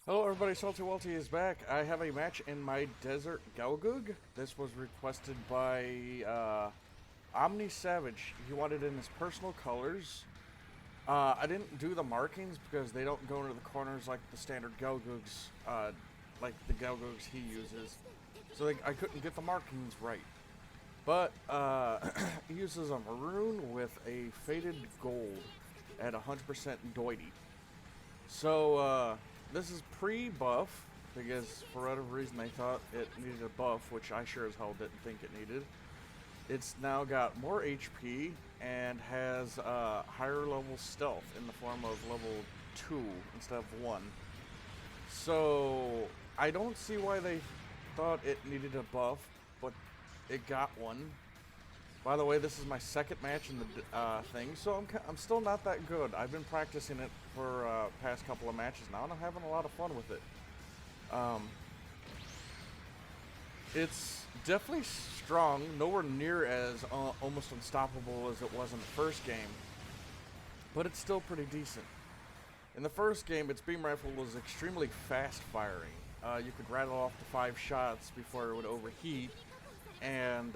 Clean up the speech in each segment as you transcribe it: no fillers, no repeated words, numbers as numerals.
Hello everybody, Salty Walty is back. I have a match in my desert Gelgoog. This was requested by Onisavage. He wanted it in his personal colors. I didn't do the markings because they don't go into the corners like the standard Gelgoogs, like the Gelgoogs he uses. So I couldn't get the markings right. But he uses a maroon with a faded gold at 100% doity. So, this is pre-buff, because for whatever reason they thought it needed a buff, which I sure as hell didn't think it needed. It's now got more HP and has higher level stealth in the form of level 2 instead of 1. So, I don't see why they thought it needed a buff, but it got one. By the way, this is my second match in the thing, so I'm still not that good. I've been practicing it for past couple of matches now, and I'm having a lot of fun with it. It's definitely strong, nowhere near as almost unstoppable as it was in the first game, but it's still pretty decent. In the first game, its beam rifle was extremely fast firing. You could rattle off the 5 shots before it would overheat, and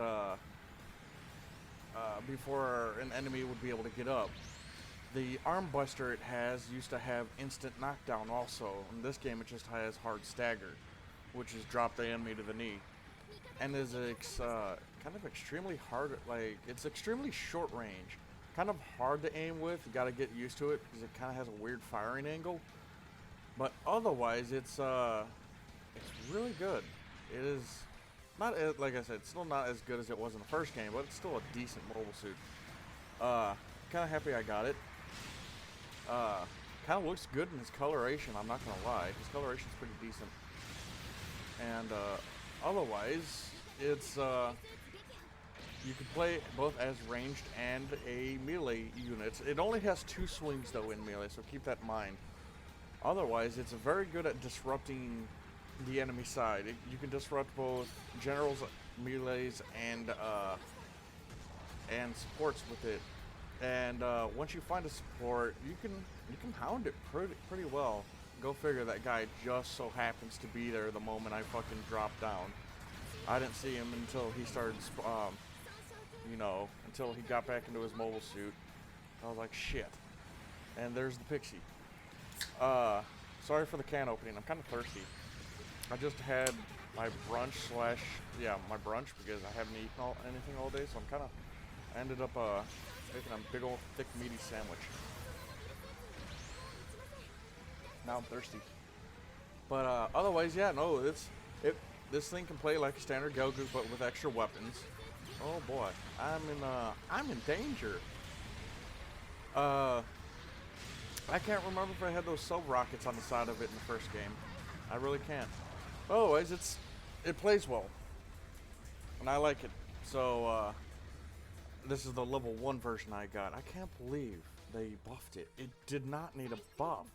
before an enemy would be able to get up. The arm buster it has used to have instant knockdown also. In this game it just has hard stagger, which is drop the enemy to the knee. And is kind of extremely hard, it's extremely short range. Kind of hard to aim with, you gotta get used to it because it kind of has a weird firing angle. But otherwise it's really good. It is not, like I said, it's still not as good as it was in the first game, but it's still a decent mobile suit. Kind of happy I got it. Kind of looks good in his coloration, I'm not gonna lie. His coloration's pretty decent. And otherwise, it's you can play both as ranged and a melee unit. It only has 2 swings though in melee, so keep that in mind. Otherwise, it's very good at disrupting the enemy side. You can disrupt both generals, melees, and supports with it. And once you find a support, you can hound it pretty well. Go figure, that guy just so happens to be there the moment I fucking dropped down. I didn't see him until he started, until he got back into his mobile suit. I was like, shit. And there's the pixie. Sorry for the can opening. I'm kind of thirsty. I just had my brunch my brunch because I haven't eaten anything all day, so I ended up making a big old thick meaty sandwich. Now I'm thirsty. But otherwise, yeah, no, this thing can play like a standard Gelgoog but with extra weapons. Oh boy, I'm in danger. I can't remember if I had those sub rockets on the side of it in the first game. I really can't. Otherwise, it plays well, and I like it. So this is the level 1 version I got. I can't believe they buffed it. It did not need a buff.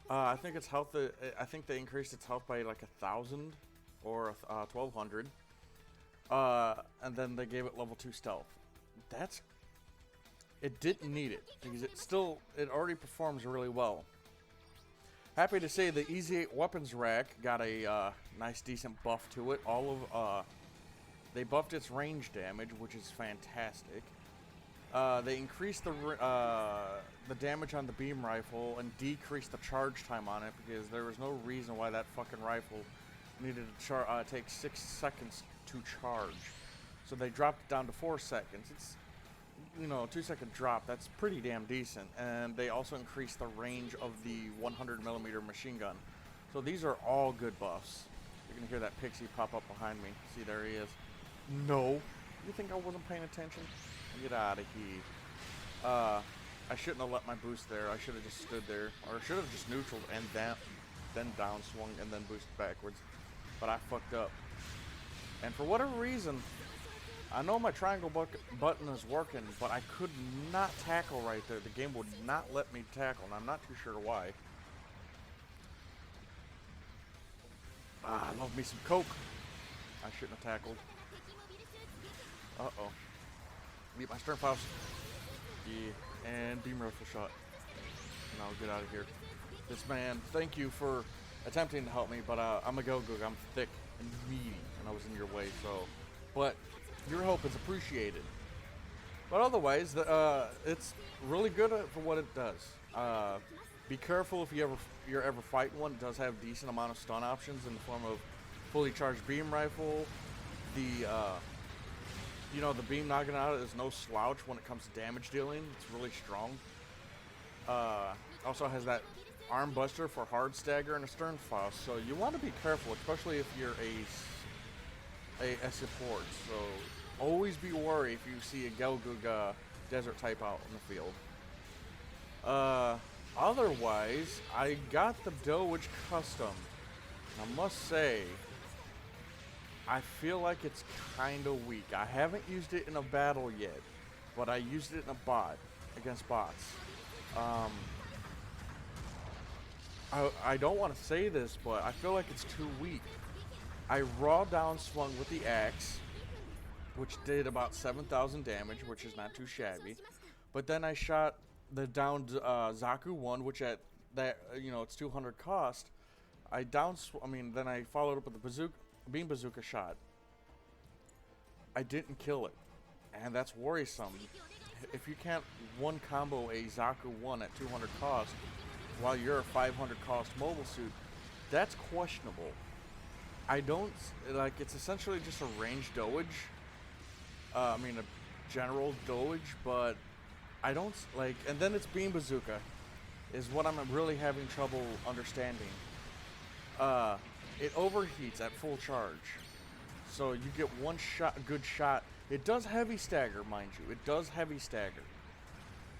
I think its health. I think they increased its health by like 1,000 or 1,200, and then they gave it level 2 stealth. It didn't need it because it already performs really well. Happy to say the Easy 8 weapons rack got a nice decent buff to it. They buffed its range damage, which is fantastic. They increased the damage on the beam rifle and decreased the charge time on it because there was no reason why that fucking rifle needed to take 6 seconds to charge. So they dropped it down to 4 seconds. It's 2-second drop, that's pretty damn decent. And they also increased the range of the 100mm machine gun. So these are all good buffs. You're gonna hear that pixie pop up behind me. See, there he is. No. You think I wasn't paying attention? Get out of here. I shouldn't have let my boost there. I should have just stood there. Or should have just neutraled and then down swung and then boosted backwards. But I fucked up. And for whatever reason, I know my triangle button is working, but I could not tackle right there. The game would not let me tackle, and I'm not too sure why. I love me some Coke. I shouldn't have tackled. Uh-oh. Meet my stern files. Yeah, and beam rifle shot. And I'll get out of here. This man, thank you for attempting to help me, but I'm a Gelgoog. I'm thick and meaty, and I was in your way, so. But your help is appreciated. But otherwise, it's really good for what it does. Be careful if you're ever fighting one. It does have a decent amount of stun options in the form of fully charged beam rifle. The the beam knocking out is no slouch when it comes to damage dealing. It's really strong. Also has that arm buster for hard stagger and a stern thrust. So you want to be careful, especially if you're a support. So always be wary if you see a Gelgoog desert type out in the field. Otherwise, I got the Dowitch custom. I must say, I feel like it's kind of weak. I haven't used it in a battle yet, but I used it in a bot, against bots. I don't want to say this, but I feel like it's too weak. I raw down swung with the axe, which did about 7,000 damage, which is not too shabby. But then I shot the downed Zaku 1, which at that, it's 200 cost. Then I followed up with the beam bazooka shot. I didn't kill it, and that's worrisome. If you can't one combo a Zaku 1 at 200 cost while you're a 500 cost mobile suit, that's questionable. I don't like. It's essentially just a ranged Dowitch. A general Dowitch, but I don't like. And then it's beam bazooka, is what I'm really having trouble understanding. It overheats at full charge, so you get one shot, a good shot. It does heavy stagger, mind you. It does heavy stagger,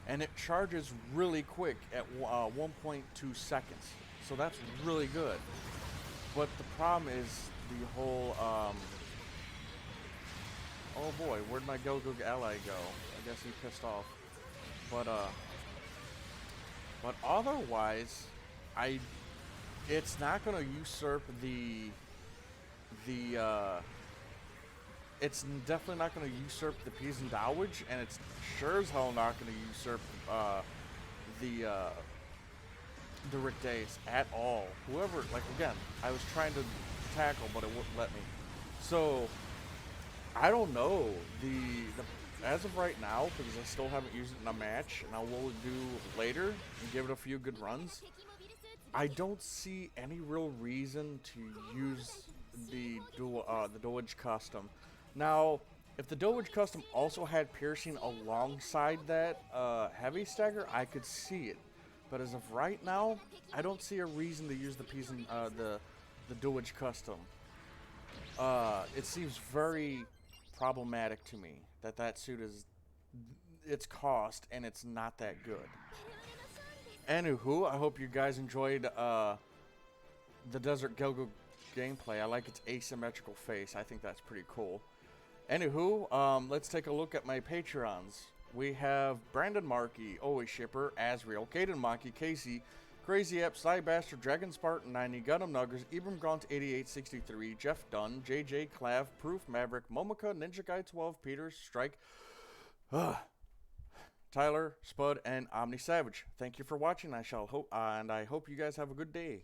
and it charges really quick at 1.2 seconds. So that's really good. But the problem is the whole. Oh boy, where'd my Gelgoog ally go? I guess he pissed off. But otherwise, it's not gonna usurp it's definitely not gonna usurp the Peas and Dowitch, and it's sure as hell not gonna usurp the Rick Days at all. Whoever, like, again, I was trying to tackle, but it wouldn't let me. So I don't know. As of right now, because I still haven't used it in a match, and I will do later and give it a few good runs, I don't see any real reason to use the Dowitch custom. Now, if the Dowitch custom also had piercing alongside that heavy stagger, I could see it. But as of right now, I don't see a reason to use the Dowitch custom. It seems very problematic to me that suit is its cost and it's not that good. Anywho, I hope you guys enjoyed the Desert Gelgoog gameplay. I like its asymmetrical face. I think that's pretty cool. Anywho, let's take a look at my Patreons. We have Brandon Markey, Always Shipper, Azriel, Caden Maki, Casey, Crazy Ep, Sly Bastard, Dragon Spartan 90, Gundam Nuggers, Ibram Grunt 8863, Jeff Dunn, JJ Clav, Proof Maverick, Momoka, Ninja Guy 12, Peters, Strike, Tyler, Spud, and Onisavage. Thank you for watching. I hope you guys have a good day.